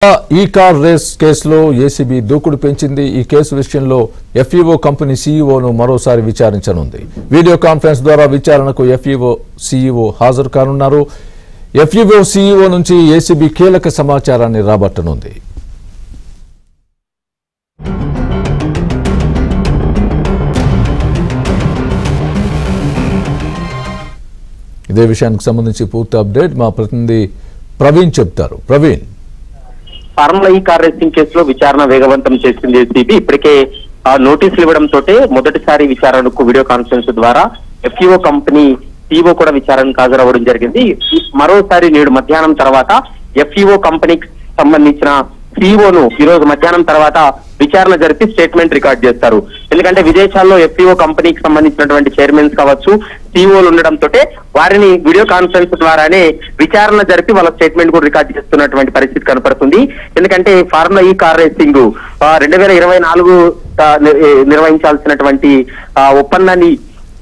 ఈ car race కేసులో ACB దూకుడు పెంచింది. ఈ కేసు విషయంలో ఎఫ్ఈఓ కంపెనీ సీఈఓను మరోసారి విచారించనుంది. వీడియో కాన్ఫరెన్స్ ద్వారా విచారణకు ఎఫ్ఈఓ సీఈఓ హాజరు కానున్నారు. ఎఫ్ఈఓ సీఈఓ నుంచి ఏసీబీ కీలక సమాచారాన్ని రాబట్టనుంది. ఇదే విషయానికి సంబంధించి పూర్తి అప్డేట్ మా ప్రతినిధి ప్రవీణ్ చెప్తారు. ప్రవీణ్, ఫార్ములా ఈ కార్ రేసింగ్ కేసులో విచారణ వేగవంతం చేసింది ఏసీబీ. ఇప్పటికే నోటీసులు ఇవ్వడంతో మొదటిసారి విచారణకు వీడియో కాన్ఫరెన్స్ ద్వారా ఎఫ్ఈఓ కంపెనీ సీఈఓ కూడా విచారణకు హాజరవ్వడం జరిగింది. మరోసారి నేడు మధ్యాహ్నం తర్వాత ఎఫ్ఈఓ కంపెనీకి సంబంధించిన సీఈఓను ఈ రోజు మధ్యాహ్నం తర్వాత విచారణ జరిపి స్టేట్మెంట్ రికార్డ్ చేస్తారు. ఎందుకంటే విదేశాల్లో ఎఫ్ఈఓ కంపెనీకి సంబంధించినటువంటి చైర్మన్స్ కావచ్చు, సీఈఓలు ఉండడంతో వారిని వీడియో కాన్ఫరెన్స్ ద్వారానే విచారణ జరిపి వాళ్ళ స్టేట్మెంట్ కూడా రికార్డ్ చేస్తున్నటువంటి పరిస్థితి కనపడుతుంది. ఎందుకంటే ఫార్ములా ఈ కార్ రేసింగ్ 2024 నిర్వహించాల్సినటువంటి ఒప్పందాన్ని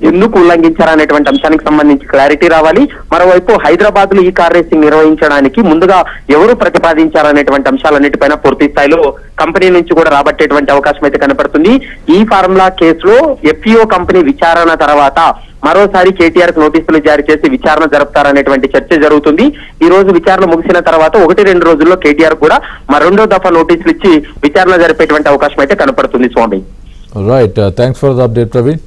ఎందుకు ఉల్లంఘించారనేటువంటి అంశానికి సంబంధించి క్లారిటీ రావాలి. మరోవైపు హైదరాబాద్ లో ఈ కార్ రేసింగ్ నిర్వహించడానికి ముందుగా ఎవరు ప్రతిపాదించారనేటువంటి అంశాలన్నిటిపైన పూర్తి స్థాయిలో కంపెనీ నుంచి కూడా రాబట్టేటువంటి అవకాశం అయితే కనపడుతుంది. ఈ ఫార్ములా కేసులో ఎఫ్ఈఓ కంపెనీ విచారణ తర్వాత మరోసారి కేటీఆర్ కు నోటీసులు జారీ చేసి విచారణ జరుపుతారనేటువంటి చర్చ జరుగుతుంది. ఈ రోజు విచారణ ముగిసిన తర్వాత 1-2 రోజుల్లో కేటీఆర్ కూడా మరో దఫా నోటీసులు ఇచ్చి విచారణ జరిపేటువంటి అవకాశం అయితే కనపడుతుంది. స్వామి, right, thanks for the update Praveen.